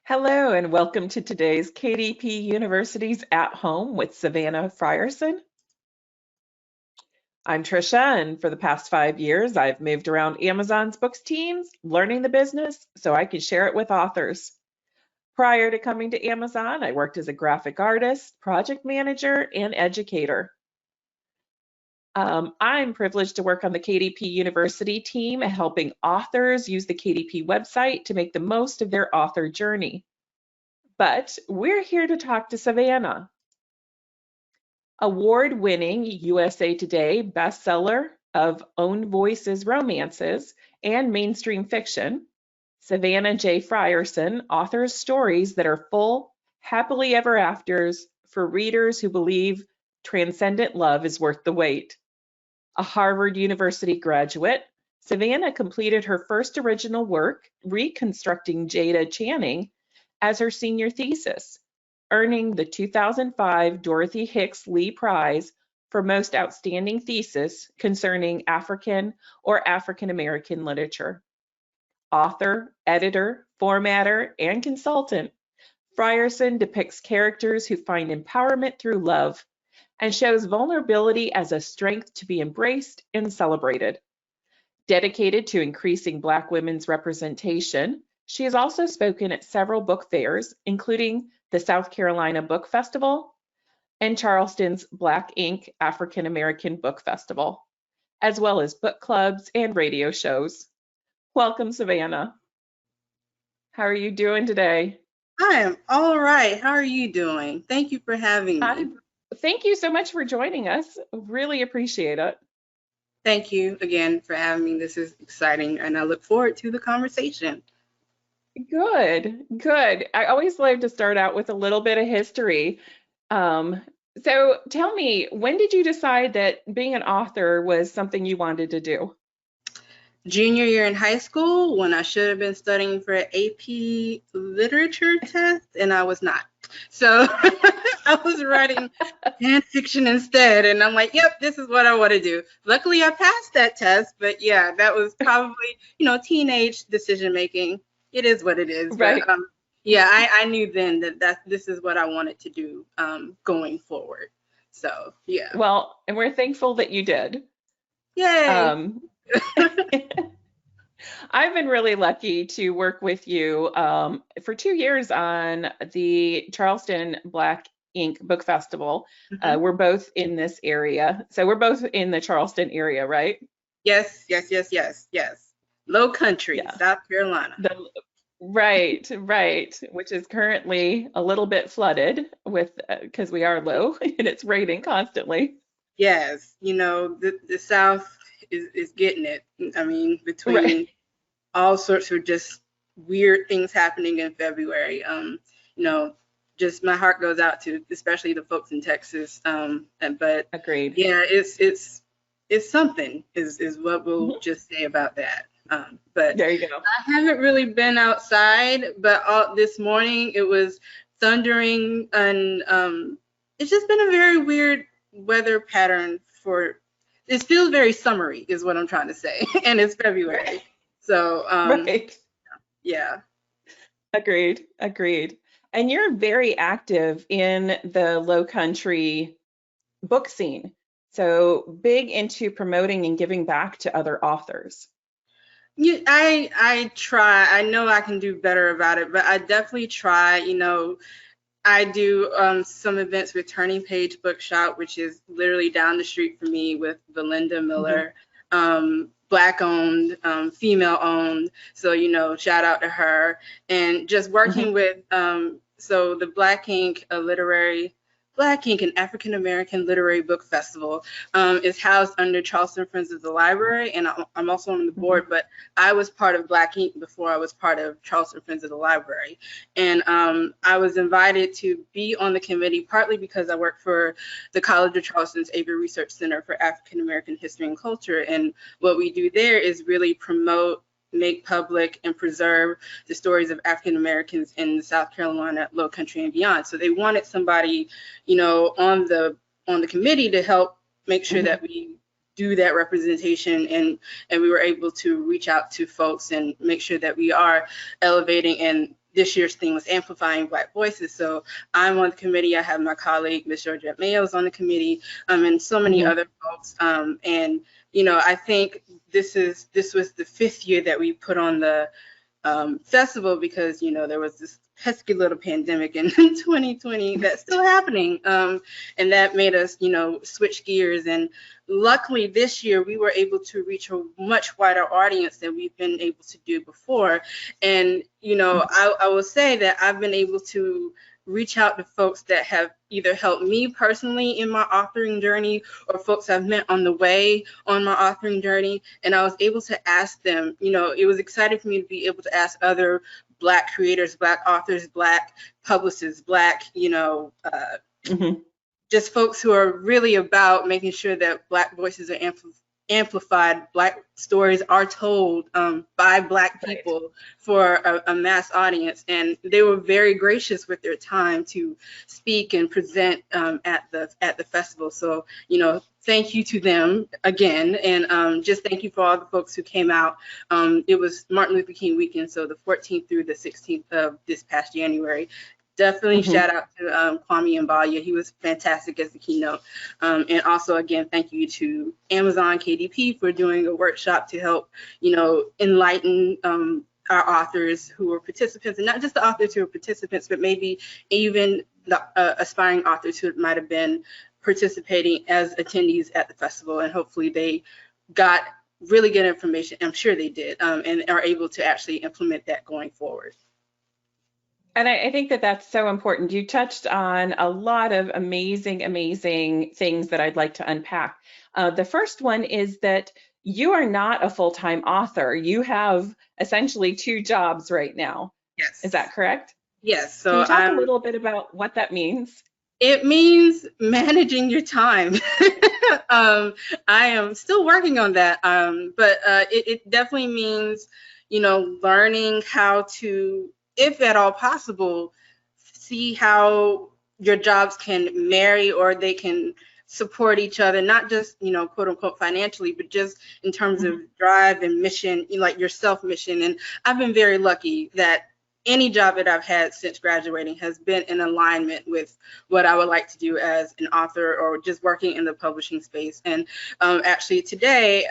Hello and welcome to today's KDP University's At Home with Savannah Frierson. I'm Trisha, and for the past 5 years, I've moved around Amazon's books teams, learning the business so I can share it with authors. Prior to coming to Amazon, I worked as a graphic artist, project manager, and educator. I'm privileged to work on the KDP University team, helping authors use the KDP website to make the most of their author journey. But we're here to talk to Savannah. Award-winning USA Today bestseller of Own Voices romances and mainstream fiction, Savannah J. Frierson authors stories that are full, happily ever afters for readers who believe transcendent love is worth the wait. A Harvard University graduate, Savannah completed her first original work, reconstructing Jada Channing, as her senior thesis, earning the 2005 Dorothy Hicks Lee Prize for Most Outstanding Thesis concerning African or African American literature. Author, editor, formatter, and consultant, Frierson depicts characters who find empowerment through love and shows vulnerability as a strength to be embraced and celebrated. Dedicated to increasing Black women's representation, she has also spoken at several book fairs, including the South Carolina Book Festival and Charleston's Black Ink African American Book Festival, as well as book clubs and radio shows. Welcome, Savannah. How are you doing today? I am all right. How are you doing? Thank you for having me. Thank you so much for joining us. Really appreciate it. Thank you again for having me. This is exciting, and I look forward to the conversation. Good, good. I always love to start out with a little bit of history. So tell me, when did you decide that being an author was something you wanted to do? Junior year in high school, when I should have been studying for an AP literature test, and I was not. So I was writing fan fiction instead, and I'm like, yep, this is what I want to do. Luckily, I passed that test, but yeah, that was probably, teenage decision making. It is what it is. Right. But, yeah, I knew then that this is what I wanted to do going forward. So yeah. Well, and we're thankful that you did. Yay. I've been really lucky to work with you for 2 years on the Charleston Black Ink Book Festival. We're both in this area. So we're both in the Charleston area, right? Yes. Low country, yeah. South Carolina. Right, which is currently a little bit flooded with because we are low and it's raining constantly. Yes, the South is getting it. I mean, between all sorts of just weird things happening in February. Just my heart goes out to especially the folks in Texas. But agreed. Yeah, it's something is what we'll just say about that. But there you go. I haven't really been outside, but this morning it was thundering, and it's just been a very weird weather pattern for. It feels very summery, is what I'm trying to say, and it's February, so right. Yeah. Agreed. And you're very active in the Low Country book scene, so big into promoting and giving back to other authors. Yeah, I try. I know I can do better about it, but I definitely try. I do some events with Turning Page Bookshop, which is literally down the street from me, with Belinda Miller, Black owned, female owned. So, shout out to her. And just working with, so the Black Ink and African American Literary Book Festival is housed under Charleston Friends of the Library, and I'm also on the board, but I was part of Black Ink before I was part of Charleston Friends of the Library. And I was invited to be on the committee partly because I work for the College of Charleston's Avery Research Center for African American History and Culture, and what we do there is really promote, make public, and preserve the stories of African Americans in the South Carolina Low Country and beyond. So they wanted somebody, on the committee to help make sure that we do that representation, and we were able to reach out to folks and make sure that we are elevating and this year's theme was amplifying Black voices. So I'm on the committee. I have my colleague, Ms. Georgette Mayo's on the committee, and so many other folks. And you know, I think this was the 5th year that we put on the festival, because you know there was this pesky little pandemic in 2020 that's still happening, and that made us, you know, switch gears. And luckily this year we were able to reach a much wider audience than we've been able to do before. And you know, I will say that I've been able to reach out to folks that have either helped me personally in my authoring journey, or folks I've met on the way on my authoring journey. And I was able to ask them, you know, it was exciting for me to be able to ask other Black creators, Black authors, Black publicists, Black, you know, just folks who are really about making sure that Black voices are amplified, Black stories are told by Black people for a mass audience. And they were very gracious with their time to speak and present at the festival. So, you know, thank you to them again, and just thank you for all the folks who came out. It was Martin Luther King weekend, so the 14th through the 16th of this past January. Definitely shout out to Kwame Mbalia. He was fantastic as the keynote. And also, again, thank you to Amazon KDP for doing a workshop to help, you know, enlighten our authors who were participants, and not just the authors who were participants, but maybe even the aspiring authors who might have been participating as attendees at the festival. And hopefully they got really good information. I'm sure they did, and are able to actually implement that going forward. And I think that that's so important. You touched on a lot of amazing, amazing things that I'd like to unpack. The first one is that you are not a full-time author. You have essentially 2 jobs right now. Yes. Is that correct? Yes. So can you talk a little bit about what that means? It means managing your time. I am still working on that, but it definitely means, you know, learning how to, if at all possible, see how your jobs can marry, or they can support each other, not just, you know, quote unquote financially, but just in terms of drive and mission, you know, like your self mission. And I've been very lucky that any job that I've had since graduating has been in alignment with what I would like to do as an author, or just working in the publishing space. And actually today,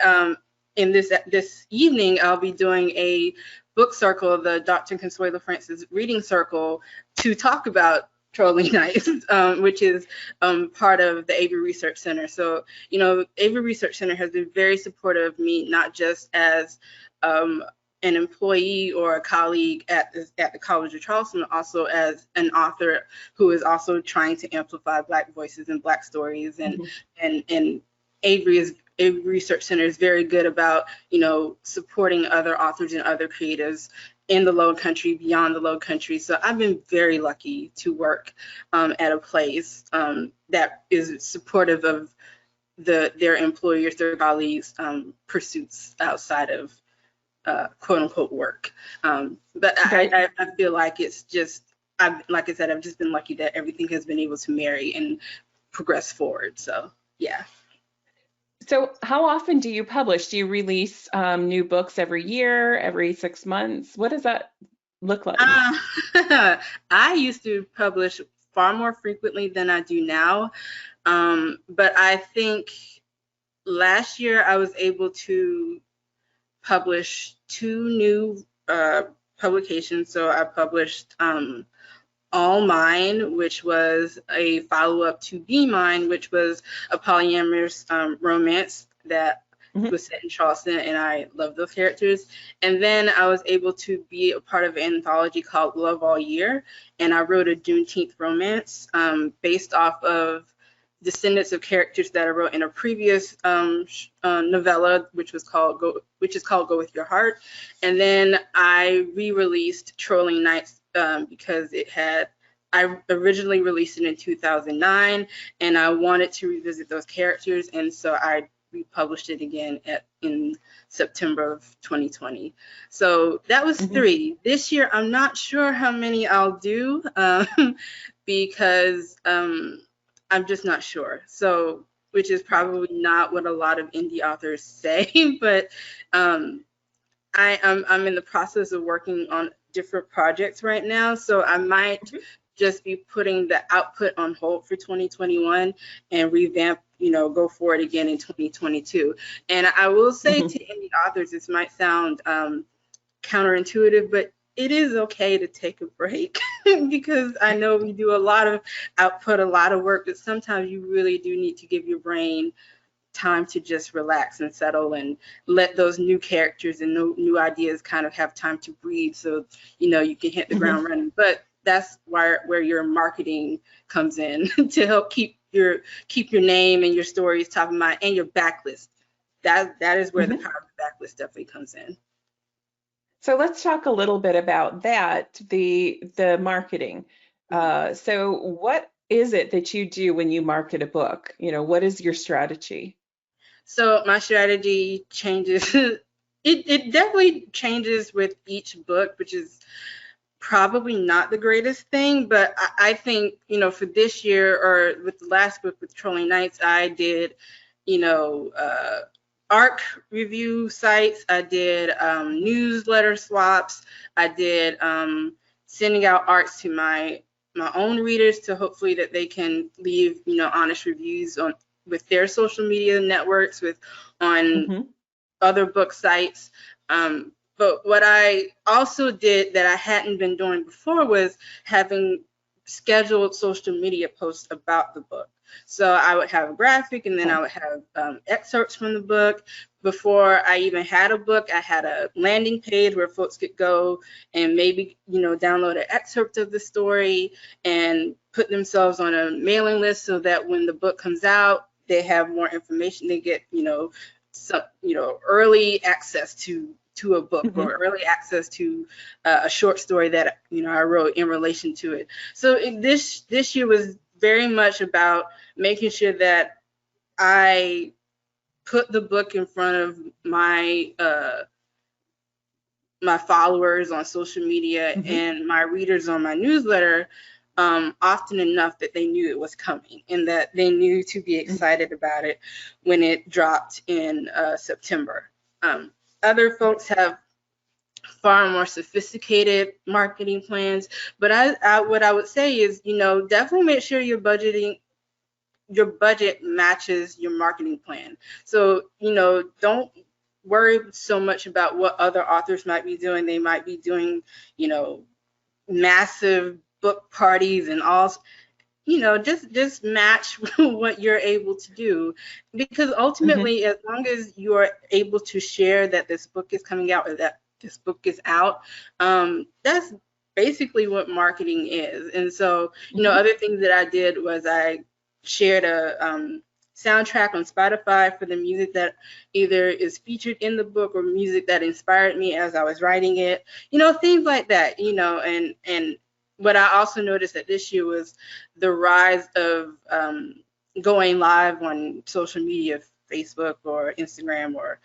in this evening, I'll be doing a book circle, the Dr. Consuelo Francis Reading Circle, to talk about Trolling Nights, which is part of the Avery Research Center. So, you know, Avery Research Center has been very supportive of me, not just as an employee or a colleague at the College of Charleston, also as an author who is also trying to amplify Black voices and Black stories. And Avery Research Center is very good about, you know, supporting other authors and other creatives in the Low Country, beyond the Low Country. So I've been very lucky to work at a place that is supportive of their employers, their colleagues' pursuits outside of quote unquote work. But I feel like it's just, like I said, I've just been lucky that everything has been able to marry and progress forward. So yeah. So how often do you publish? Do you release new books every year, every 6 months? What does that look like? I used to publish far more frequently than I do now. But I think last year I was able to publish 2 new publications. So I published All Mine, which was a follow-up to Be Mine, which was a polyamorous romance that was set in Charleston, and I love those characters. And then I was able to be a part of an anthology called Love All Year, and I wrote a Juneteenth romance based off of descendants of characters that I wrote in a previous novella, which is called Go With Your Heart. And then I re-released Trolling Nights because I originally released it in 2009, and I wanted to revisit those characters, and so I republished it again in September of 2020. So that was 3. This year, I'm not sure how many I'll do because I'm just not sure. So, which is probably not what a lot of indie authors say, but I'm in the process of working on different projects right now, so I might just be putting the output on hold for 2021 and revamp, go for it again in 2022. And I will say to any authors, this might sound counterintuitive, but it is okay to take a break because I know we do a lot of output, a lot of work, but sometimes you really do need to give your brain time to just relax and settle and let those new characters and new ideas kind of have time to breathe, so you can hit the ground running. But that's where your marketing comes in to help keep your name and your stories top of mind, and your backlist. That is where the power of the backlist definitely comes in. So let's talk a little bit about that, the marketing. So what is it that you do when you market a book? What is your strategy? So my strategy changes. It definitely changes with each book, which is probably not the greatest thing, but I think, for this year, or with the last book with Trolling Nights, I did, ARC review sites, I did newsletter swaps, I did sending out ARCs to my own readers, to hopefully that they can leave, honest reviews with their social media networks, on other book sites. But what I also did that I hadn't been doing before was having scheduled social media posts about the book. So I would have a graphic, and then I would have excerpts from the book. Before I even had a book, I had a landing page where folks could go and maybe, download an excerpt of the story and put themselves on a mailing list, so that when the book comes out, they have more information. They get, early access to a book, or early access to a short story that I wrote in relation to it. So this year was very much about making sure that I put the book in front of my my followers on social media and my readers on my newsletter often enough that they knew it was coming, and that they knew to be excited about it when it dropped in September. Other folks have far more sophisticated marketing plans, but what I would say is, definitely make sure your budget matches your marketing plan. So, don't worry so much about what other authors might be doing. They might be doing, massive book parties and all. Just match what you're able to do, because ultimately, as long as you are able to share that this book is coming out, or that this book is out, that's basically what marketing is. And so, other things that I did was I shared a soundtrack on Spotify for the music that either is featured in the book, or music that inspired me as I was writing it, things like that, and what I also noticed that this year was the rise of going live on social media, Facebook or Instagram or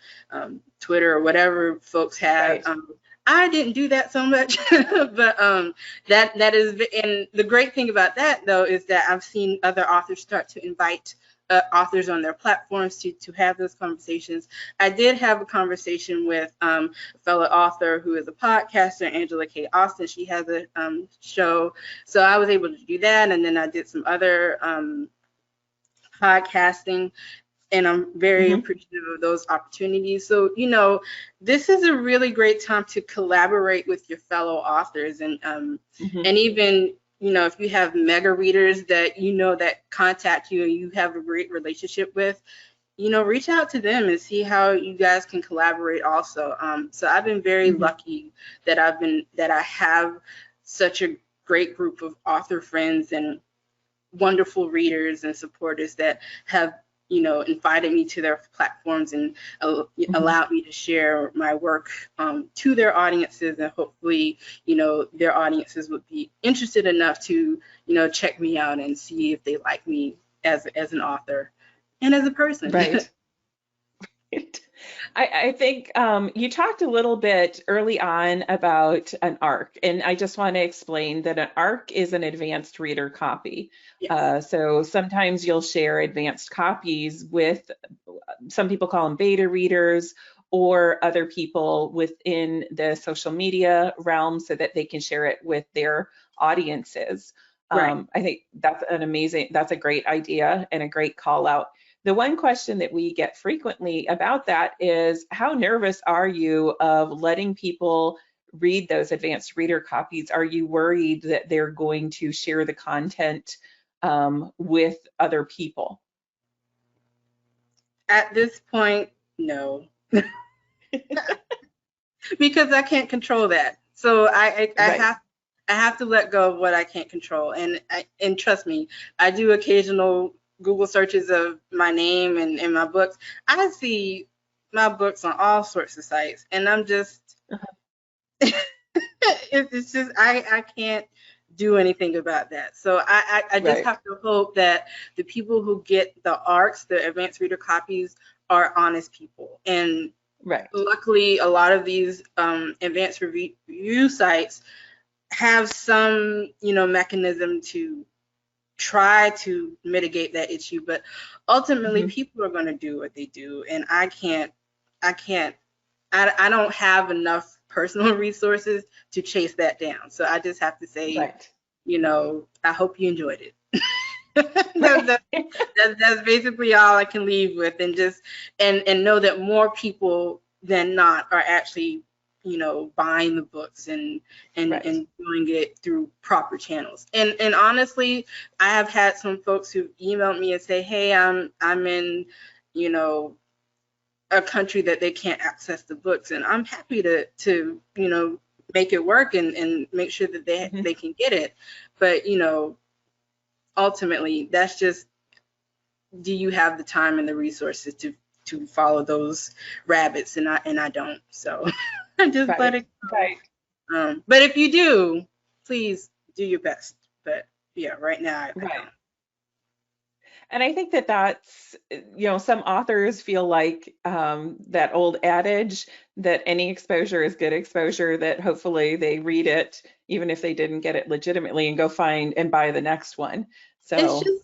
Twitter, or whatever folks have. Right. I didn't do that so much, but that is, and the great thing about that, though, is that I've seen other authors start to invite authors on their platforms to have those conversations. I did have a conversation with a fellow author who is a podcaster, Angela K. Austin. She has a show, so I was able to do that, and then I did some other podcasting, and I'm very appreciative of those opportunities. So, this is a really great time to collaborate with your fellow authors, and even, if you have mega readers that that contact you and you have a great relationship with, reach out to them and see how you guys can collaborate also. So I've been very lucky that I have such a great group of author friends and wonderful readers and supporters that have invited me to their platforms and allowed me to share my work to their audiences, and hopefully, their audiences would be interested enough to, check me out and see if they like me as an author and as a person. Right. I think you talked a little bit early on about an ARC, and I just want to explain that an ARC is an advanced reader copy. Yes. So sometimes you'll share advanced copies with, some people call them beta readers, or other people within the social media realm so that they can share it with their audiences. Right. I think that's a great idea and a great call out. The one question that we get frequently about that is, how nervous are you of letting people read those advanced reader copies? Are you worried that they're going to share the content with other people? At this point, no. Because I can't control that. So I Right. have to let go of what I can't control. And trust me, I do occasional Google searches of my name and my books. I see my books on all sorts of sites, and I'm just it's just I can't do anything about that. So I just Right. have to hope that the people who get the ARCs, the advanced reader copies, are honest people. And Right. luckily, a lot of these advanced review sites have some, mechanism to try to mitigate that issue. But ultimately, Mhm. people are going to do what they do, and I don't have enough personal resources to chase that down. So I just have to say, Right. I hope you enjoyed it. Right. That's basically all I can leave with, and just and know that more people than not are actually buying the books and Right. doing it through proper channels. And honestly, I have had some folks who emailed me and say, hey, I'm in a country that they can't access the books, and I'm happy to make it work and make sure that Mhm. they can get it. But ultimately, that's just, do you have the time and the resources to follow those rabbits? And I don't. So I just let Right. it go. Right. But if you do, please do your best. But yeah, right now I Right. don't. And I think that that's, some authors feel like that old adage that any exposure is good exposure, that hopefully they read it, even if they didn't get it legitimately, and go find and buy the next one. It's So, just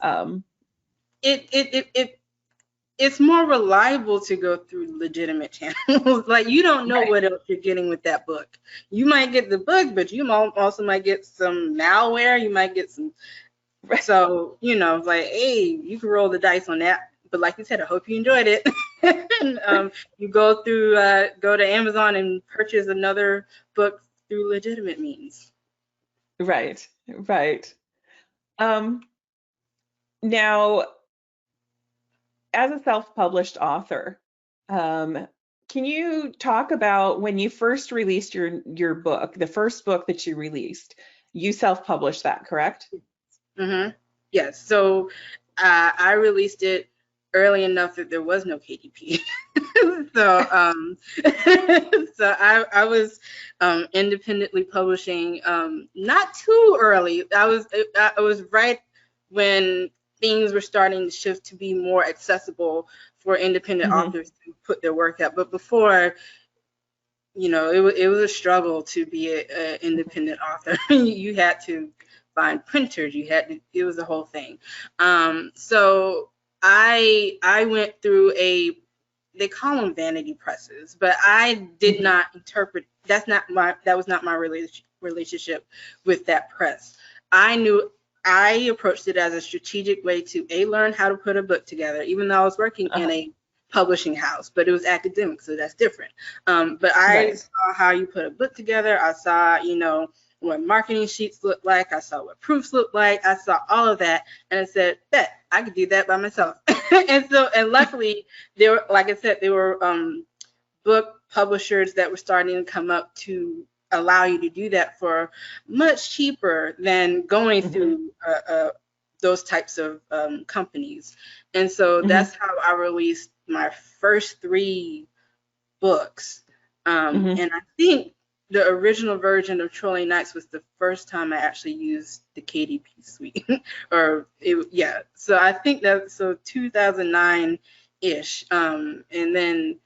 it it's more reliable to go through legitimate channels. Like, you don't know right. what else you're getting with that book. You might get the book, but you also might get some malware. You might get some. Right. So, like, hey, you can roll the dice on that. But like you said, I hope you enjoyed it. And you go to Amazon and purchase another book through legitimate means. Right. Right. Um, Now, as a self-published author, um, can you talk about when you first released your book, the first book that you released? You self-published that, correct? Mm-hmm. Yes. So I released it early enough that there was no KDP. So so I was independently publishing not too early. I was right when things were starting to shift to be more accessible for independent Hmm. authors to put their work out. But before, it was a struggle to be an independent author. You had to find printers. It was a whole thing. So I went through they call them vanity presses, but I did Hmm. not interpret, that was not my relationship with that press. I approached it as a strategic way to learn how to put a book together, even though I was working in Uh-huh. a publishing house, but it was academic, so that's different. But I Right. saw how you put a book together. I saw, what marketing sheets look like. I saw what proofs look like. I saw all of that, and I said, bet I could do that by myself. And luckily, like I said, there were book publishers that were starting to come up to allow you to do that for much cheaper than going Hmm. through those types of companies. And so Hmm. that's how I released my first 3 books. Hmm. And I think the original version of Trolling Nights was the first time I actually used the KDP suite. Yeah. So I think 2009-ish. And then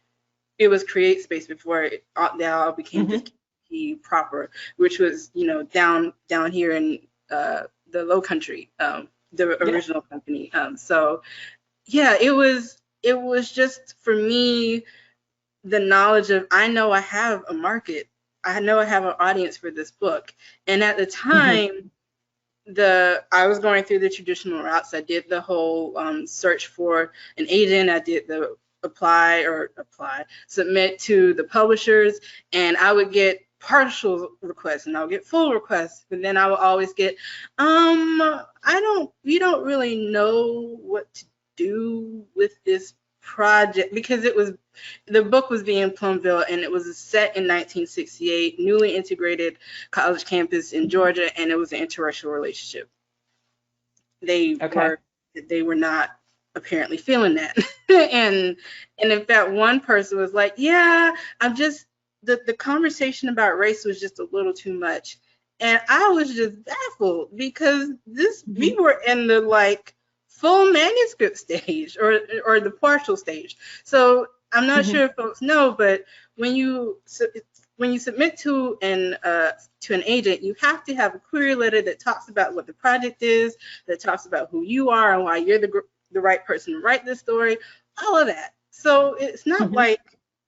it was CreateSpace before they all became Hmm. just KDP proper, which was, down here in the Low Country, the Yeah. original company. So yeah, it was just, for me, the knowledge of, I know I have a market, I know I have an audience for this book. And at the time, I was going through the traditional routes. I did the whole search for an agent. I did the submit to the publishers, and I would get partial requests and I'll get full requests, but then I will always get, we don't really know what to do with this project, because the book was being Plumville, and it was set in 1968, newly integrated college campus in Georgia, and it was an interracial relationship. They were not apparently feeling that. and in fact, one person was like, yeah, the conversation about race was just a little too much. And I was just baffled, because we were in the like full manuscript stage or the partial stage. So I'm not sure if folks know, but when you submit to an agent, you have to have a query letter that talks about what the project is, that talks about who you are and why you're the right person to write this story, all of that. So it's not like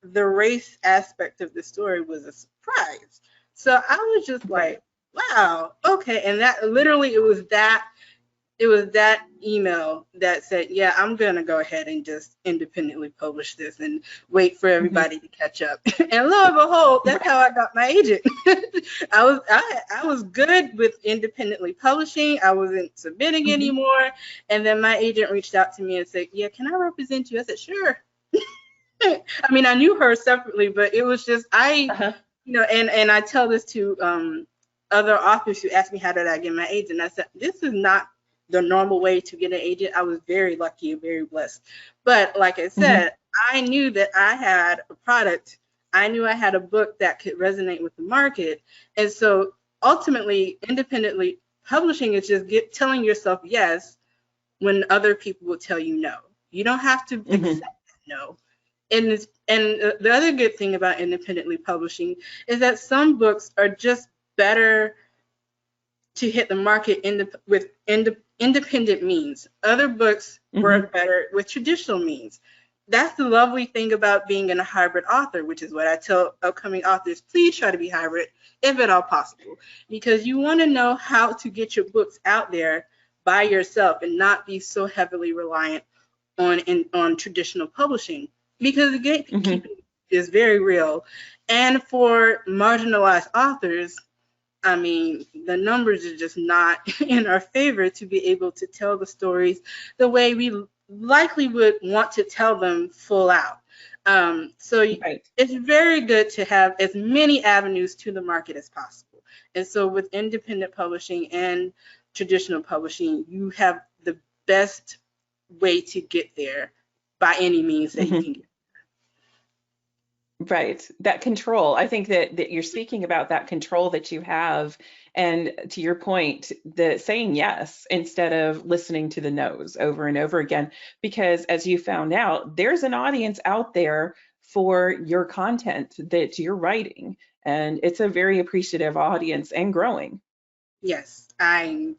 the race aspect of the story was a surprise. So I was just like, wow, okay. And that literally, it was that email that said, yeah, I'm gonna go ahead and just independently publish this and wait for everybody to catch up. And lo and behold, that's how I got my agent. I was good with independently publishing. I wasn't submitting anymore. And then my agent reached out to me and said, yeah, can I represent you? I said, sure. I mean, I knew her separately, but it was just, and I tell this to other authors who ask me, how did I get my agent? I said, this is not the normal way to get an agent. I was very lucky and very blessed. But like I said, I knew that I had a product. I knew I had a book that could resonate with the market. And so ultimately, independently publishing is just telling yourself yes when other people will tell you no. You don't have to accept no. And the other good thing about independently publishing is that some books are just better to hit the market with independent means. Other books work better with traditional means. That's the lovely thing about being a hybrid author, which is what I tell upcoming authors, please try to be hybrid if at all possible, because you want to know how to get your books out there by yourself and not be so heavily reliant on traditional publishing, because the gatekeeping is very real. And for marginalized authors, I mean, the numbers are just not in our favor to be able to tell the stories the way we likely would want to tell them full out. So it's very good to have as many avenues to the market as possible. And so with independent publishing and traditional publishing, you have the best way to get there by any means that you can get. Right. That control. I think that you're speaking about that control that you have. And to your point, the saying yes instead of listening to the no's over and over again, because as you found out, there's an audience out there for your content that you're writing. And it's a very appreciative audience and growing. Yes, I'm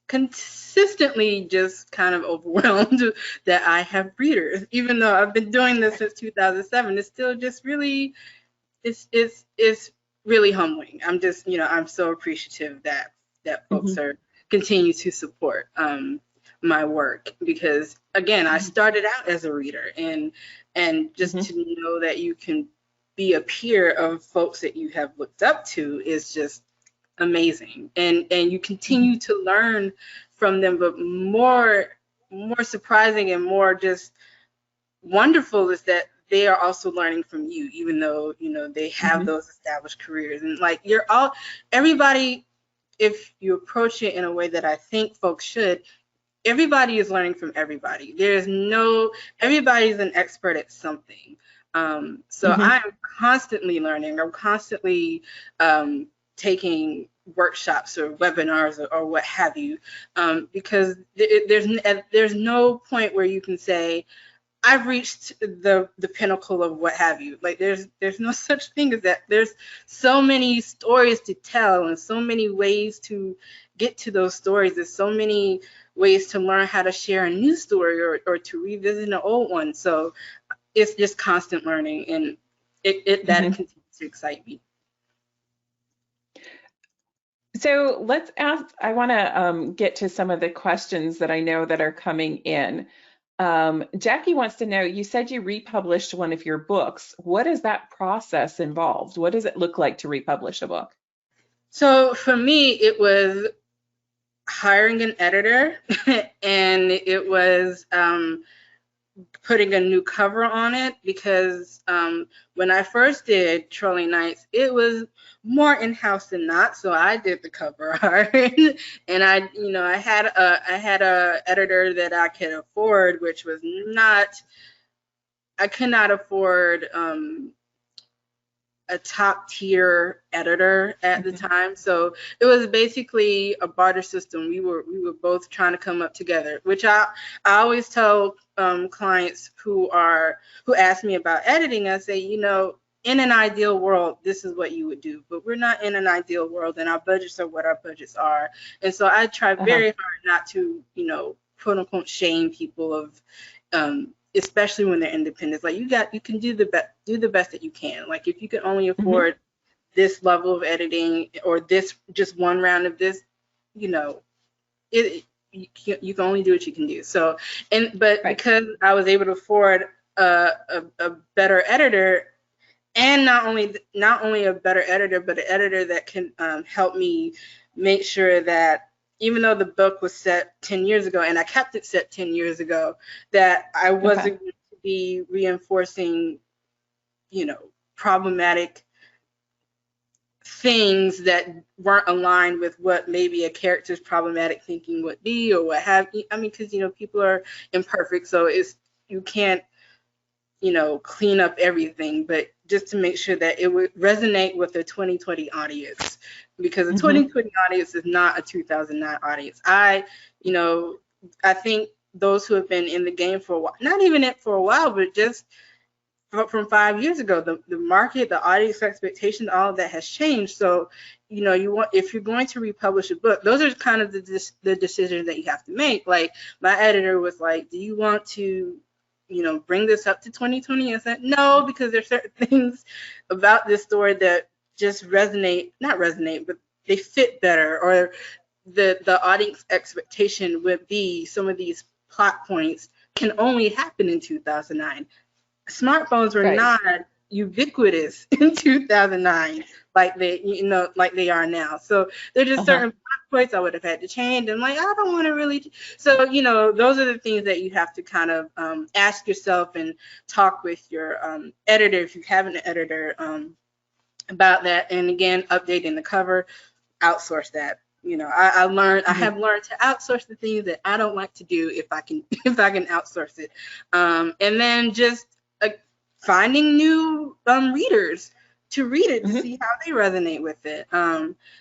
consistently just kind of overwhelmed that I have readers. Even though I've been doing this since 2007, it's still just really, it's really humbling. I'm just, I'm so appreciative that folks are continue to support my work, because again, I started out as a reader, and just to know that you can be a peer of folks that you have looked up to is just amazing. And you continue to learn from them, but more surprising and more just wonderful is that they are also learning from you, even though they have those established careers. And like everybody, if you approach it in a way that I think folks should, everybody is learning from everybody. Everybody's an expert at something. So I'm constantly learning. I'm constantly taking workshops or webinars or what have you, because there's no point where you can say, I've reached the pinnacle of what have you. Like there's no such thing as that. There's so many stories to tell and so many ways to get to those stories. There's so many ways to learn how to share a new story or to revisit an old one. So it's just constant learning. And that continues to excite me. So let's ask, I want to get to some of the questions that I know that are coming in. Jackie wants to know, you said you republished one of your books. What is that process involved? What does it look like to republish a book? So for me, it was hiring an editor and it was putting a new cover on it, because when I first did Trolling Nights, it was more in-house than not, so I did the cover art. And I had a editor that I could afford, which was not, I could not afford a top tier editor at the time. So it was basically a barter system. We were both trying to come up together, which I always tell clients who ask me about editing. I say, in an ideal world, this is what you would do, but we're not in an ideal world, and our budgets are what our budgets are. And so I try very hard not to, quote unquote, shame people of especially when they're independent. Like, you can do the best that you can. Like, if you can only afford this level of editing or this just one round of this, you can only do what you can do. So, because I was able to afford a better editor, and not only a better editor, but an editor that can help me make sure that, even though the book was set 10 years ago, and I kept it set 10 years ago, that I wasn't going to be reinforcing, problematic things that weren't aligned with what maybe a character's problematic thinking would be, or what have you. I mean, because, people are imperfect, so you can't, clean up everything, but just to make sure that it would resonate with the 2020 audience, because the 2020 audience is not a 2009 audience. I think those who have been in the game for a while, not even for a while, but just from 5 years ago, the market, the audience expectation, all of that has changed. So, if you're going to republish a book, those are kind of the decisions that you have to make. Like, my editor was like, do you want to bring this up to 2020? I said, no, because there's certain things about this story that just not resonate, but they fit better, or the audience expectation would be some of these plot points can only happen in 2009. Smartphones were not ubiquitous in 2009 like they are now. So there's just certain points I would have had to change. And I don't want to really. So those are the things that you have to kind of ask yourself and talk with your editor, if you have an editor, about that. And again, updating the cover, outsource that. I have learned to outsource the things that I don't like to do if I can outsource it. And then just finding new readers to read it, to see how they resonate with it.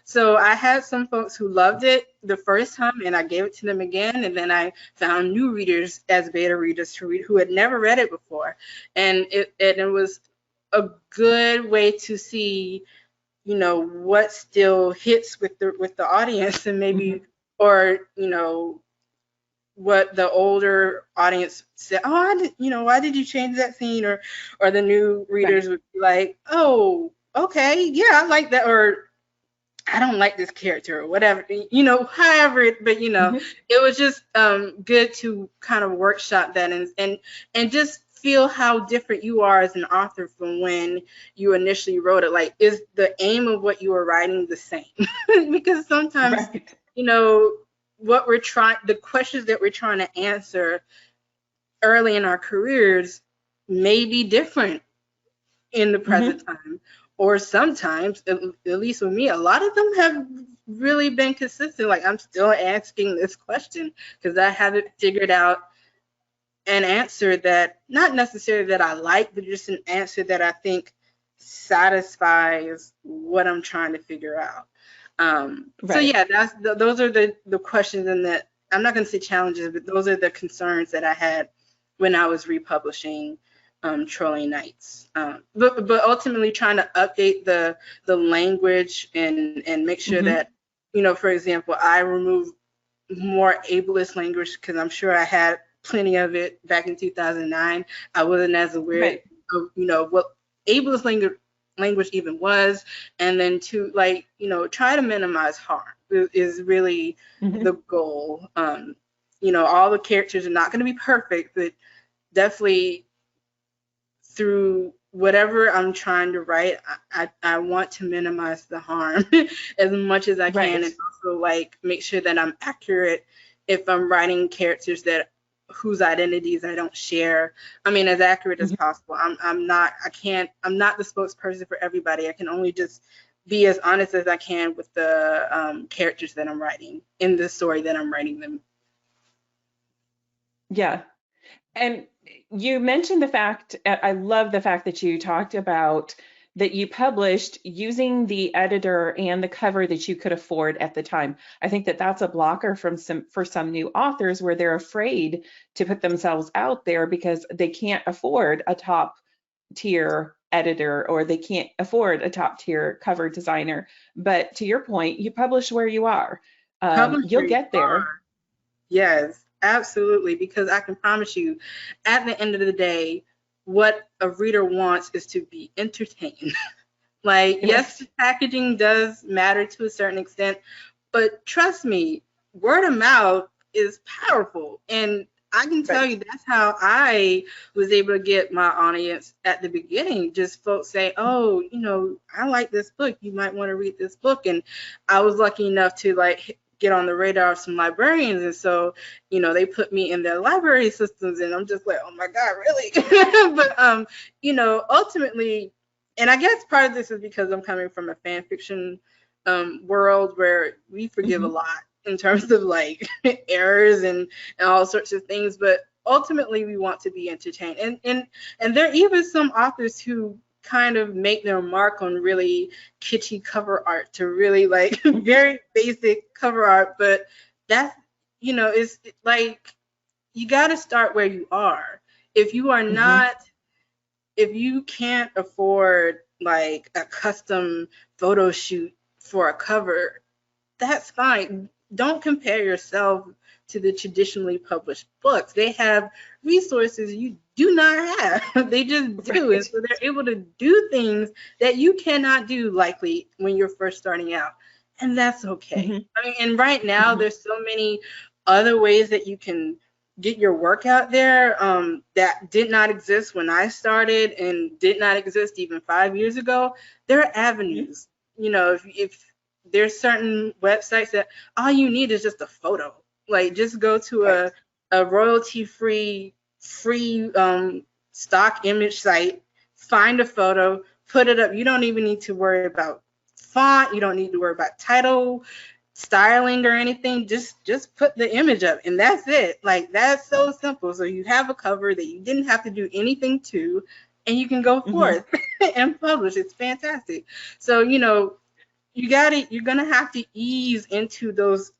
So I had some folks who loved it the first time, and I gave it to them again, and then I found new readers as beta readers to read who had never read it before, and it was a good way to see, what still hits with the audience, and maybe or what the older audience said, why did you change that scene? Or the new readers would be like, oh, okay, yeah, I like that, or I don't like this character, or whatever, however, but it was just good to kind of workshop that and just feel how different you are as an author from when you initially wrote it. Like, is the aim of what you were writing the same? Because sometimes, the questions that we're trying to answer early in our careers may be different in the present time, or sometimes, at least with me, a lot of them have really been consistent. Like, I'm still asking this question because I haven't figured out an answer that, not necessarily that I like, but just an answer that I think satisfies what I'm trying to figure out. So yeah, those are the questions, and that, I'm not going to say challenges, but those are the concerns that I had when I was republishing Trolling Nights. But ultimately trying to update the language and make sure that, for example, I remove more ableist language, because I'm sure I had plenty of it back in 2009. I wasn't as aware of, what ableist language even was, and then to, like, you know, try to minimize harm is really the goal. You know, all the characters are not going to be perfect, but definitely through whatever I'm trying to write, I want to minimize the harm as much as I can, and also like make sure that I'm accurate if I'm writing characters that whose identities I don't share. I mean, as accurate as possible. I'm not the spokesperson for everybody. I can only just be as honest as I can with the characters that I'm writing in the story that I'm writing them. Yeah. And you mentioned the fact, I love the fact that you talked about that you published using the editor and the cover that you could afford at the time. I think that that's a blocker for some new authors, where they're afraid to put themselves out there because they can't afford a top tier editor, or they can't afford a top tier cover designer. But to your point, you publish where you are. You'll get there. Yes, absolutely, because I can promise you, at the end of the day, what a reader wants is to be entertained. Like, yes, the packaging does matter to a certain extent, but trust me, word of mouth is powerful. And I can tell you that's how I was able to get my audience at the beginning. Just folks say, oh, you know, I like this book. You might want to read this book. And I was lucky enough to like get on the radar of some librarians. And so, you know, they put me in their library systems, and I'm just like, oh my God, really? But, you know, ultimately, and I guess part of this is because I'm coming from a fan fiction world where we forgive a lot in terms of like errors and all sorts of things, but ultimately we want to be entertained. And there are even some authors who kind of make their mark on really kitschy cover art, to really like very basic cover art, but that's, you know, it's like you got to start where you are. If you are not, if you can't afford like a custom photo shoot for a cover, that's fine. Don't compare yourself to the traditionally published books. They have resources you do not have. They just do. And so they're able to do things that you cannot do likely when you're first starting out. And that's okay. I mean, and right now there's so many other ways that you can get your work out there that did not exist when I started and did not exist even 5 years ago. There are avenues. You know, if there's certain websites that all you need is just a photo. Like, just go to a royalty-free stock image site, find a photo, put it up. You don't even need to worry about font. You don't need to worry about title, styling, or anything. Just put the image up, and that's it. Like, that's so simple. So you have a cover that you didn't have to do anything to, and you can go forth and publish. It's fantastic. So, you know, you're gonna have to ease into those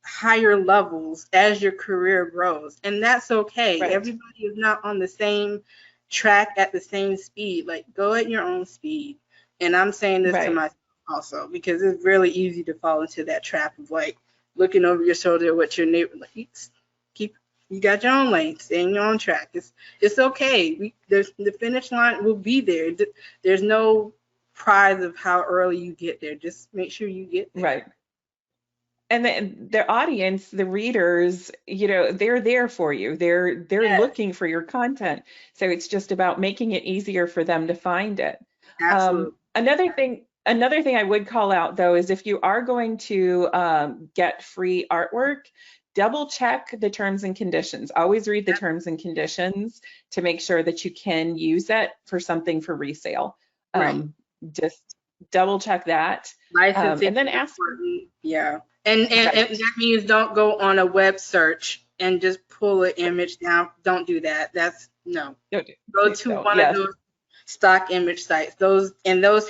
higher levels as your career grows, and that's okay. Everybody is not on the same track at the same speed. Like, go at your own speed. And I'm saying this to myself also, because it's really easy to fall into that trap of like looking over your shoulder at what your neighbor, like, you got your own lane, stay in your own track. It's okay. There's the finish line will be there. There's no prize of how early you get there. Just make sure you get there. And the audience, the readers, you know, they're there for you. They're looking for your content. So it's just about making it easier for them to find it. Absolutely. Another thing I would call out, though, is if you are going to get free artwork, double check the terms and conditions. Always read the terms and conditions to make sure that you can use it for something for resale. Just double check that. Licensing, and then ask. And that means don't go on a web search and just pull an image down. Don't do that. That's no. Go to one of those stock image sites. Those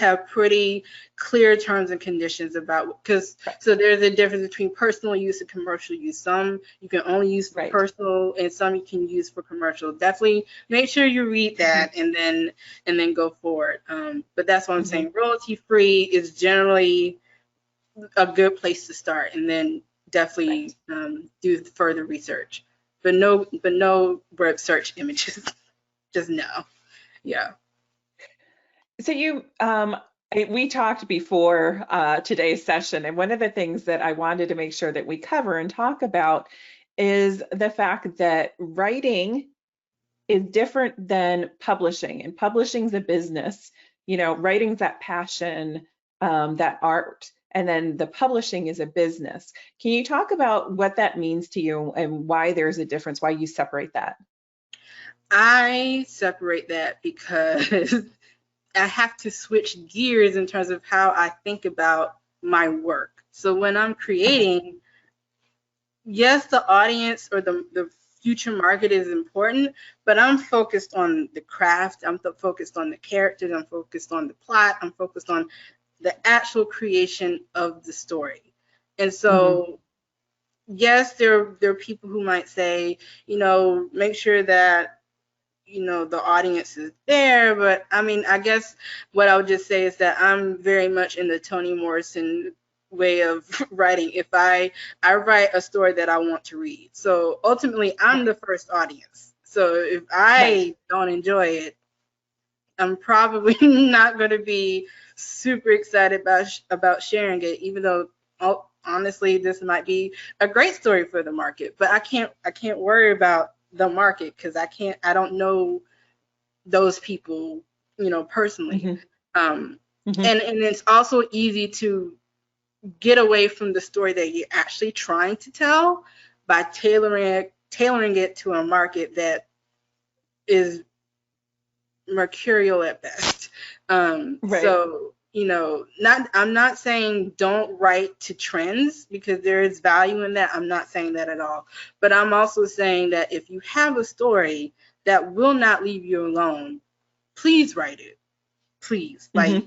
have pretty clear terms and conditions about, because so there's a difference between personal use and commercial use. Some you can only use for personal, and some you can use for commercial. Definitely make sure you read that and then go forward. But that's what I'm saying. Royalty free is generally a good place to start, and then definitely do further research. But no web search images. Just no. Yeah. So we talked before today's session, and one of the things that I wanted to make sure that we cover and talk about is the fact that writing is different than publishing, and publishing's a business. Writing's that passion, that art, and then the publishing is a business. Can you talk about what that means to you and why there's a difference, why you separate that? I separate that because I have to switch gears in terms of how I think about my work. So when I'm creating, yes, the audience or the future market is important, but I'm focused on the craft, I'm focused on the characters, I'm focused on the plot, I'm focused on the actual creation of the story. And so, yes, there are people who might say, make sure that the audience is there, but I mean, I guess what I would just say is that I'm very much in the Toni Morrison way of writing. If I write a story that I want to read, so ultimately I'm the first audience. So if I don't enjoy it, I'm probably not going to be super excited about sharing it, even though honestly this might be a great story for the market. But I can't worry about the market because I don't know those people, personally. And it's also easy to get away from the story that you're actually trying to tell by tailoring it to a market that is mercurial at best. So, I'm not saying don't write to trends, because there is value in that. I'm not saying that at all. But I'm also saying that if you have a story that will not leave you alone, please write it. Please. Like,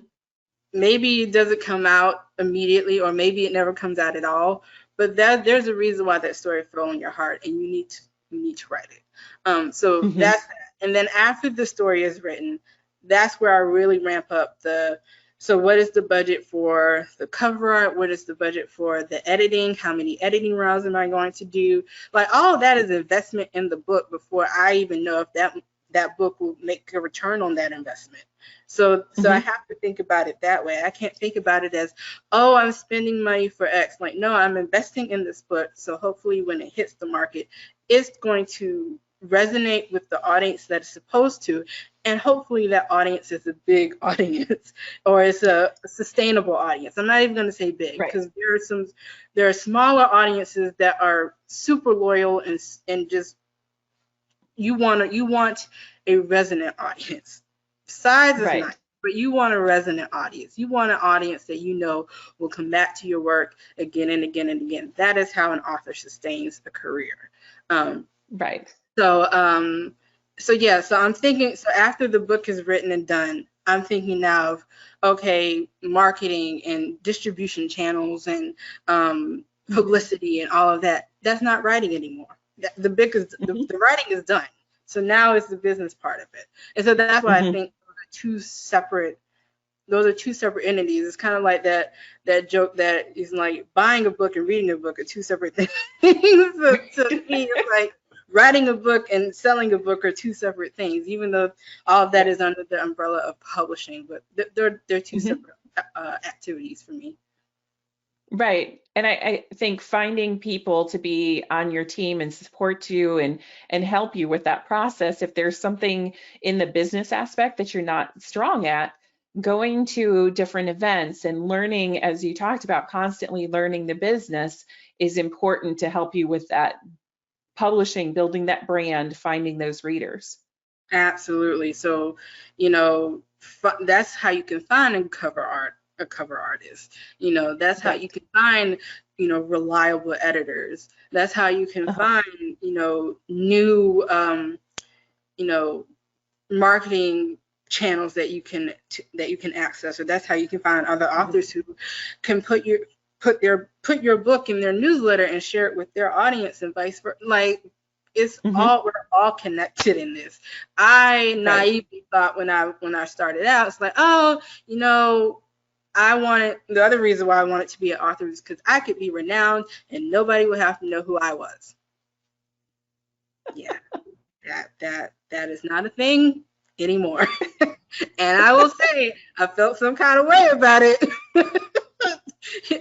maybe it doesn't come out immediately, or maybe it never comes out at all. But there's a reason why that story fell in your heart, and you need to write it. So that's that. And then after the story is written, that's where I really ramp up so what is the budget for the cover art? What is the budget for the editing? How many editing rounds am I going to do? Like, all of that is investment in the book before I even know if that book will make a return on that investment. So I have to think about it that way. I can't think about it as, oh, I'm spending money for X. Like, no, I'm investing in this book. So hopefully when it hits the market, it's going to resonate with the audience that it's supposed to. And hopefully that audience is a big audience, or it's a sustainable audience. I'm not even going to say big, because there are smaller audiences that are super loyal and just you want a resonant audience. Size is nice, but you want a resonant audience. You want an audience that will come back to your work again and again and again. That is how an author sustains a career. So I'm thinking, so after the book is written and done, I'm thinking now of, okay, marketing and distribution channels and publicity and all of that. That's not writing anymore. The writing is done. So now it's the business part of it. And so that's why I think those are two separate entities. It's kind of like that joke that is like buying a book and reading a book are two separate things. So to me, it's like writing a book and selling a book are two separate things, even though all of that is under the umbrella of publishing. But they're two separate activities for me. Right. And I think finding people to be on your team and support you and help you with that process, if there's something in the business aspect that you're not strong at, going to different events and learning, as you talked about, constantly learning the business is important to help you with that publishing, building that brand, finding those readers. Absolutely. So, that's how you can find a cover artist. That's how you can find, reliable editors. That's how you can find, new, marketing channels that you can access. Or that's how you can find other authors who can put your book in their newsletter and share it with their audience, and vice versa. Like, we're all connected in this. I naively thought when I started out, it's like, the other reason why I wanted to be an author is because I could be renowned and nobody would have to know who I was. Yeah, that is not a thing anymore. And I will say, I felt some kind of way about it.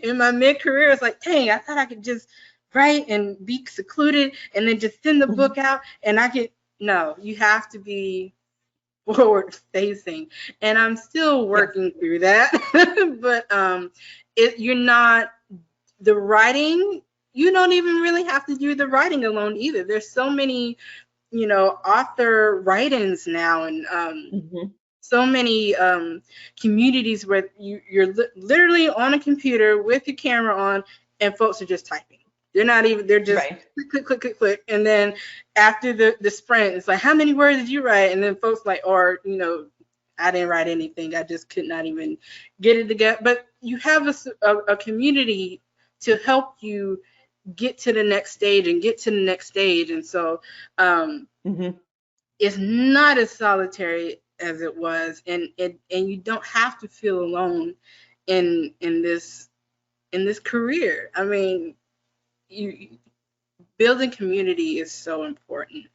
In my mid-career, it's like, dang, I thought I could just write and be secluded and then just send the book out and I could, no, you have to be forward facing. And I'm still working through that. But you're not, the writing, you don't even really have to do the writing alone either. There's so many, author write-ins now, and so many communities where you're literally on a computer with your camera on and folks are just typing. They're not even, they're just click, click, click, click. And then after the sprint, it's like, how many words did you write? And then folks like, or, I didn't write anything. I just could not even get it together. But you have a community to help you get to the next stage and get to the next stage. And so it's not as solitary as it was, and you don't have to feel alone in this career. I mean, building community is so important.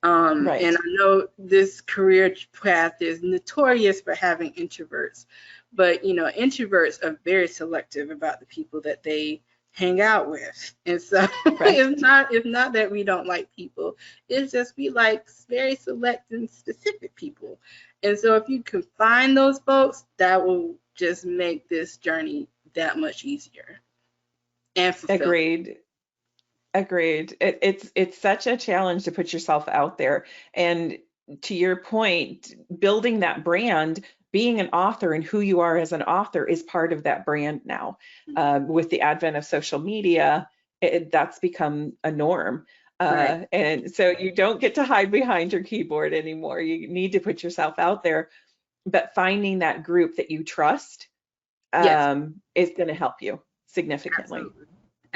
And I know this career path is notorious for having introverts, but introverts are very selective about the people that they hang out with. And so it's not that we don't like people, it's just we like very select and specific people. And so if you can find those folks, that will just make this journey that much easier and fulfilling. Agreed. It's such a challenge to put yourself out there. And to your point, building that brand, being an author and who you are as an author is part of that brand now. With the advent of social media, that's become a norm. And so you don't get to hide behind your keyboard anymore. You need to put yourself out there. But finding that group that you trust is going to help you significantly.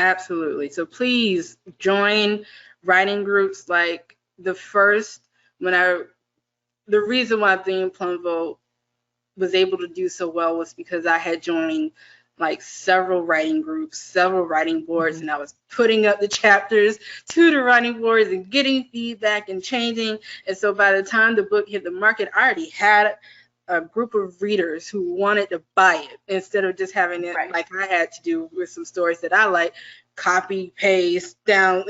Absolutely. So please join writing groups. Like the reason why Being Plumville was able to do so well was because I had joined like several writing groups, several writing boards, and I was putting up the chapters to the writing boards and getting feedback and changing. And so by the time the book hit the market, I already had a group of readers who wanted to buy it instead of just having it like I had to do with some stories that I like, copy, paste, down,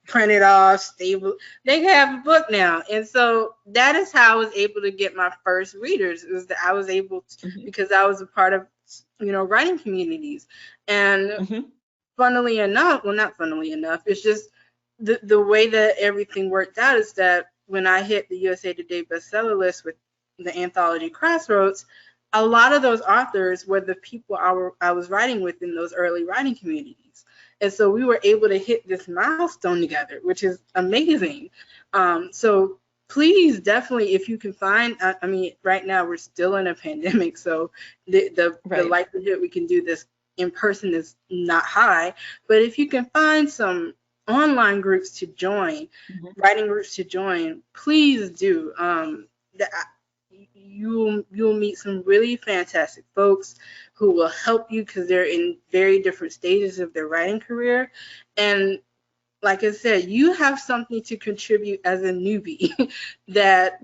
print it off, stable. They have a book now. And so that is how I was able to get my first readers, is that I was able to, because I was a part of, writing communities. And funnily enough, well, not funnily enough, it's just the way that everything worked out is that when I hit the USA Today bestseller list with the anthology Crossroads, a lot of those authors were the people I was writing with in those early writing communities. And so we were able to hit this milestone together, which is amazing. So please, definitely, if you can find, I mean, right now we're still in a pandemic, so the likelihood we can do this in person is not high. But if you can find some online groups to join, writing groups to join, please do. You'll meet some really fantastic folks who will help you because they're in very different stages of their writing career. And like I said, you have something to contribute as a newbie that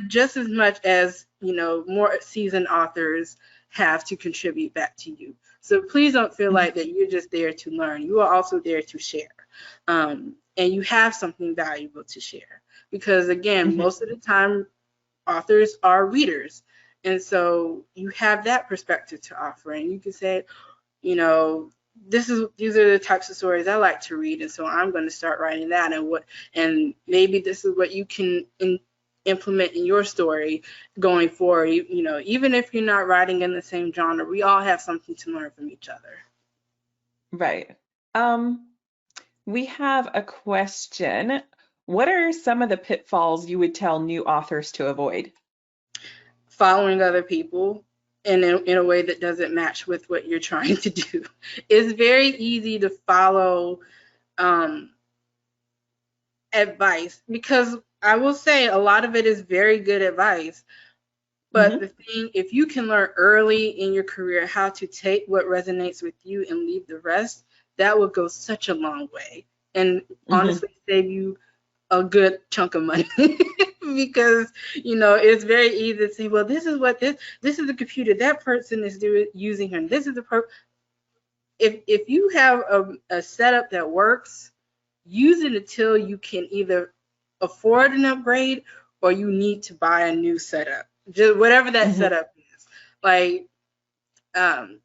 just as much as, more seasoned authors have to contribute back to you. So please don't feel like that you're just there to learn. You are also there to share. And you have something valuable to share. Because again, most of the time, authors are readers. And so you have that perspective to offer. And you can say, these are the types of stories I like to read, and so I'm going to start writing that. And maybe this is what you can implement in your story going forward. Even if you're not writing in the same genre, we all have something to learn from each other. Right. We have a question. What are some of the pitfalls you would tell new authors to avoid? Following other people in a way that doesn't match with what you're trying to do. It's very easy to follow advice, because I will say a lot of it is very good advice. But the thing, if you can learn early in your career how to take what resonates with you and leave the rest, that will go such a long way and honestly save you a good chunk of money. because, you know, it's very easy to say, well, this is what this is the computer that person is using, and this is the if you have a setup that works, use it until you can either afford an upgrade or you need to buy a new setup. Just whatever that setup is. Like, I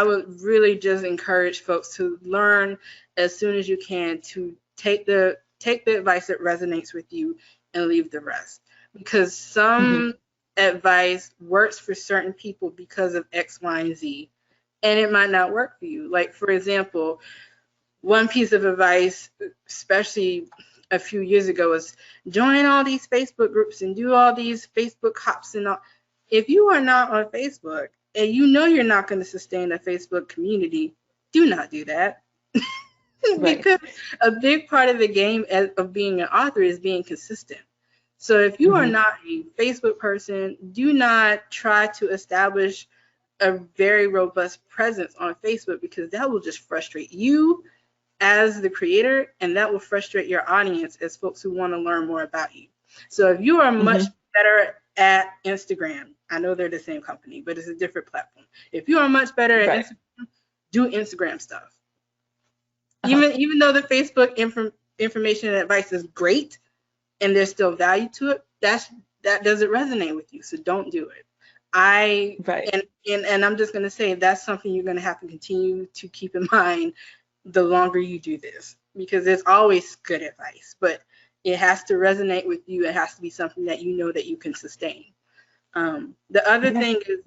would really just encourage folks to learn as soon as you can to take the advice that resonates with you and leave the rest, because some advice works for certain people because of X, Y, and Z, and it might not work for you. Like, for example, one piece of advice, especially a few years ago, was join all these Facebook groups and do all these Facebook hops and all. If you are not on Facebook and you know you're not going to sustain a Facebook community, do not do that. Because a big part of the game of being an author is being consistent. So if you are not a Facebook person, do not try to establish a very robust presence on Facebook, because that will just frustrate you as the creator, and that will frustrate your audience as folks who want to learn more about you. So if you are much better at Instagram, I know they're the same company, but it's a different platform. If you are much better at Instagram, do Instagram stuff. Even though the Facebook information and advice is great and there's still value to it, that doesn't resonate with you, so don't do it. And I'm just going to say that's something you're going to have to continue to keep in mind the longer you do this, because there's always good advice, but it has to resonate with you. It has to be something that you know that you can sustain. The other thing is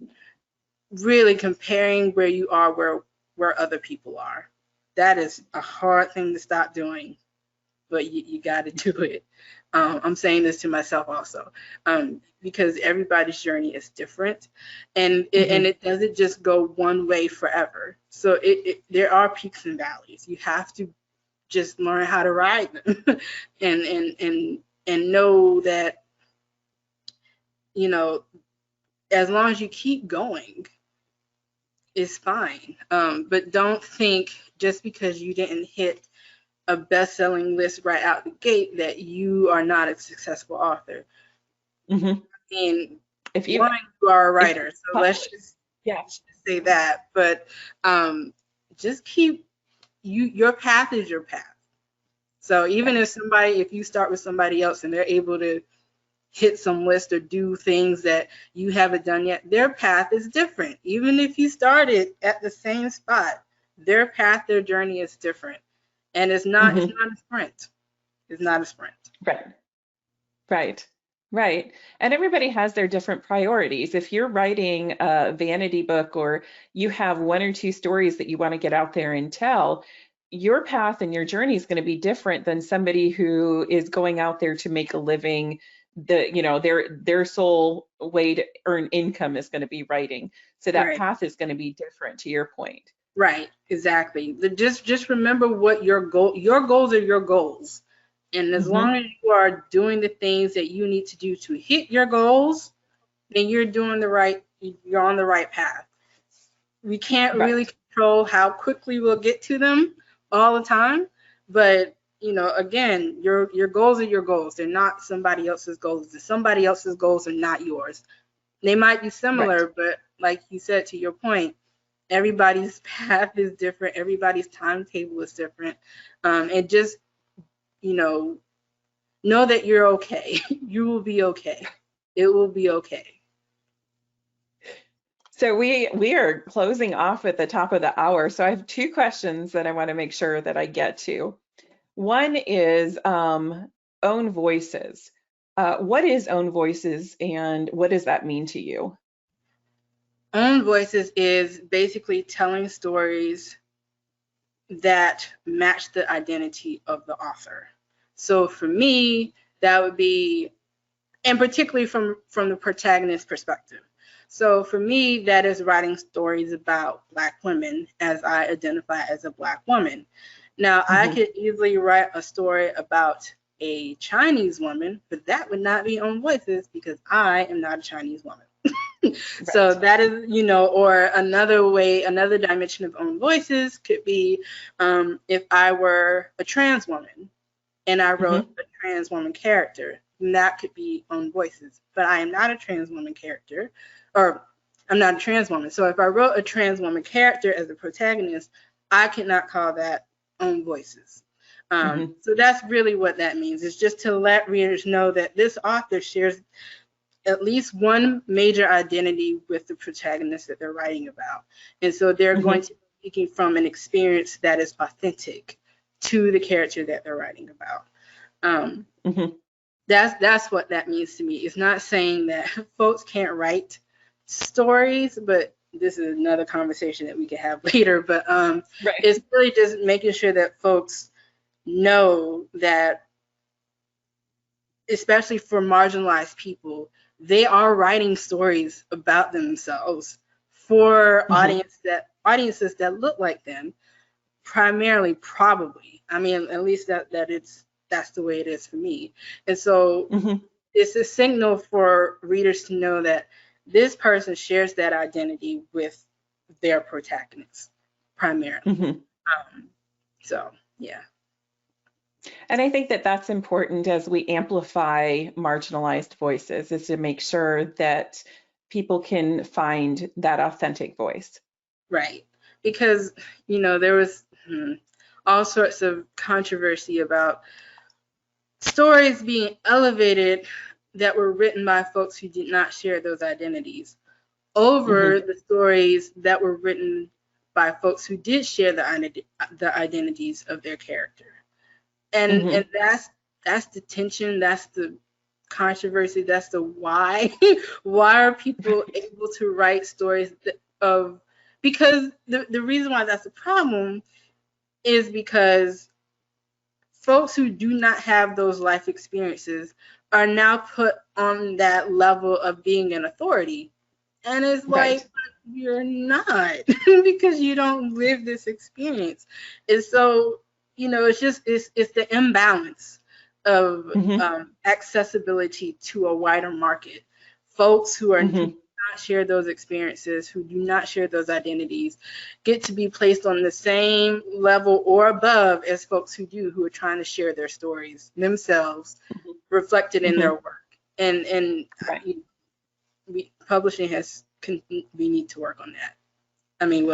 really comparing where you are where other people are. That is a hard thing to stop doing, but you got to do it. I'm saying this to myself also, because everybody's journey is different, and it doesn't just go one way forever. So there are peaks and valleys. You have to just learn how to ride them, and know that, you know, as long as you keep going, it's fine. But don't think just because you didn't hit a best-selling list right out the gate that you are not a successful author. I mean, if you are a writer, so let's just say that. But just keep your path is your path. So even if you start with somebody else and they're able to hit some list or do things that you haven't done yet, their path is different. Even if you started at the same spot, their path, their journey is different. And it's not a sprint. It's not a sprint. Right. And everybody has their different priorities. If you're writing a vanity book, or you have one or two stories that you want to get out there and tell, your path and your journey is going to be different than somebody who is going out there to make a living. Their sole way to earn income is going to be writing. So that path is going to be different, to your point. Right, exactly. Just remember what your goals are your goals. And as long as you are doing the things that you need to do to hit your goals, then you're on the right path. We can't really control how quickly we'll get to them all the time, but again, your goals are your goals. They're not somebody else's goals. Somebody else's goals are not yours. They might be similar, but like you said, to your point, everybody's path is different. Everybody's timetable is different. And just, know that you're okay. You will be okay. It will be okay. So we are closing off at the top of the hour. So I have two questions that I want to make sure that I get to. One is own voices. What is own voices, and what does that mean to you? Own voices is basically telling stories that match the identity of the author. So for me, that would be, and particularly from the protagonist perspective. So for me, that is writing stories about Black women, as I identify as a Black woman. Now, I could easily write a story about a Chinese woman, but that would not be own voices, because I am not a Chinese woman. So that is, or another dimension of own voices could be if I were a trans woman. and I wrote a trans woman character, and that could be Own Voices. But I am not a trans woman character, or I'm not a trans woman. So if I wrote a trans woman character as a protagonist, I cannot call that Own Voices. So that's really what that means. It's just to let readers know that this author shares at least one major identity with the protagonist that they're writing about. And so they're going to be speaking from an experience that is authentic to the character that they're writing about. That's what that means to me. It's not saying that folks can't write stories, but this is another conversation that we can have later. But it's really just making sure that folks know that, especially for marginalized people, they are writing stories about themselves for audiences that look like them, primarily, probably. I mean, at least that's the way it is for me. And so it's a signal for readers to know that this person shares that identity with their protagonist, primarily. So, yeah. And I think that that's important as we amplify marginalized voices, is to make sure that people can find that authentic voice. Right. Because, there was all sorts of controversy about stories being elevated that were written by folks who did not share those identities over the stories that were written by folks who did share the identities of their character. And that's the tension, that's the controversy, that's the why. Why are people able to write stories because the reason why that's a problem is because folks who do not have those life experiences are now put on that level of being an authority. And it's like, you're not, because you don't live this experience. And so, it's the imbalance of accessibility to a wider market. Folks who are do not share those experiences, who do not share those identities, get to be placed on the same level or above as folks who do, who are trying to share their stories themselves, reflected in their work. And publishing we need to work on that. I mean,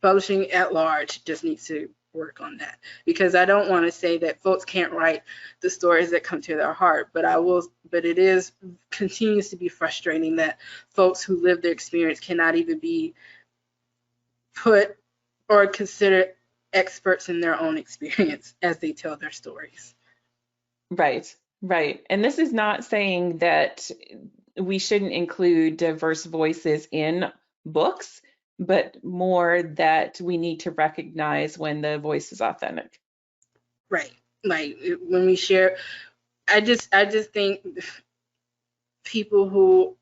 publishing at large just needs to work on that, because I don't want to say that folks can't write the stories that come to their heart, but it continues to be frustrating that folks who live their experience cannot even be put or considered experts in their own experience as they tell their stories. Right. And this is not saying that we shouldn't include diverse voices in books, but more that we need to recognize when the voice is authentic. Right. Like when we share, I just think people who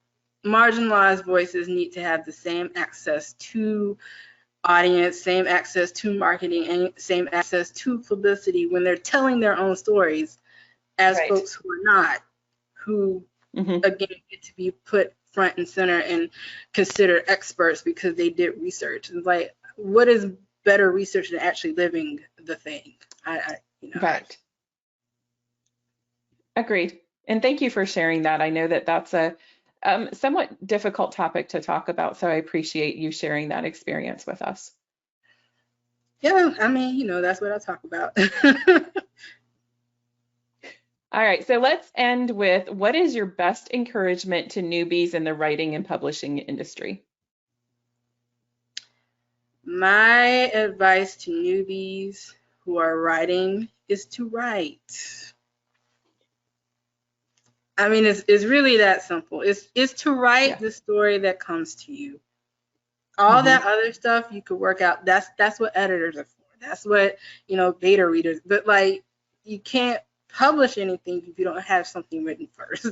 marginalized voices need to have the same access to audience, same access to marketing, and same access to publicity when they're telling their own stories as folks who are not, who again get to be put front and center and considered experts because they did research. And like, what is better research than actually living the thing? Right. Agreed. And thank you for sharing that. I know that that's a somewhat difficult topic to talk about, so I appreciate you sharing that experience with us. Yeah, I mean, that's what I talk about. All right, so let's end with, what is your best encouragement to newbies in the writing and publishing industry? My advice to newbies who are writing is to write. I mean, it's really that simple. It's to write the story that comes to you. All that other stuff you could work out. That's what editors are for. That's what, beta readers. But like, you can't publish anything if you don't have something written first.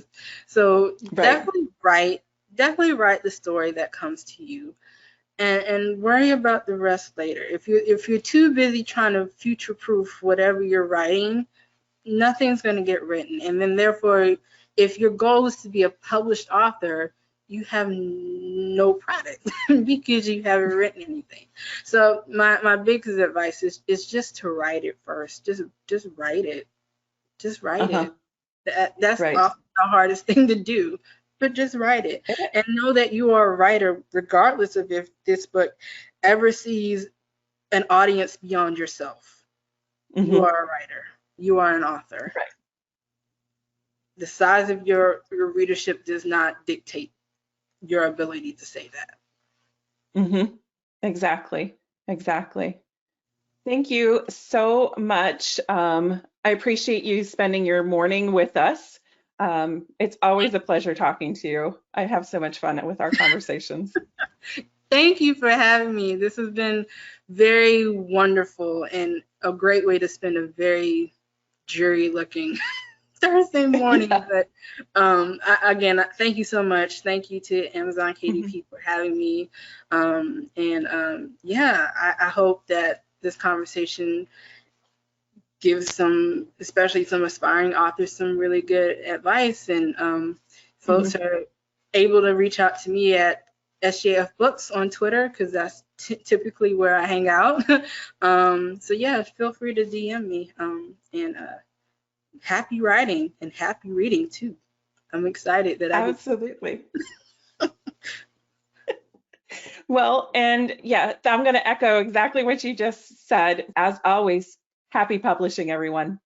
So definitely write the story that comes to you, and worry about the rest later. If you're too busy trying to future-proof whatever you're writing, nothing's going to get written. And then therefore, if your goal is to be a published author, you have no product because you haven't written anything. So my biggest advice is just to write it first. Just write it. Just write Uh-huh. it. That's Right. often the hardest thing to do, but just write it. And know that you are a writer regardless of if this book ever sees an audience beyond yourself. Mm-hmm. You are a writer. You are an author. Right. The size of your readership does not dictate your ability to say that. Mm-hmm. Exactly. Exactly. Thank you so much. I appreciate you spending your morning with us. It's always a pleasure talking to you. I have so much fun with our conversations. Thank you for having me. This has been very wonderful and a great way to spend a very dreary-looking Thursday morning. Yeah. But again, thank you so much. Thank you to Amazon KDP for having me. Yeah, I hope that this conversation gives some, especially some aspiring authors, some really good advice, and folks are able to reach out to me at SJF Books on Twitter, because that's typically where I hang out. So yeah, feel free to DM me, and happy writing and happy reading too. I'm excited that I Absolutely. Well, and yeah, I'm going to echo exactly what you just said. As always, happy publishing, everyone.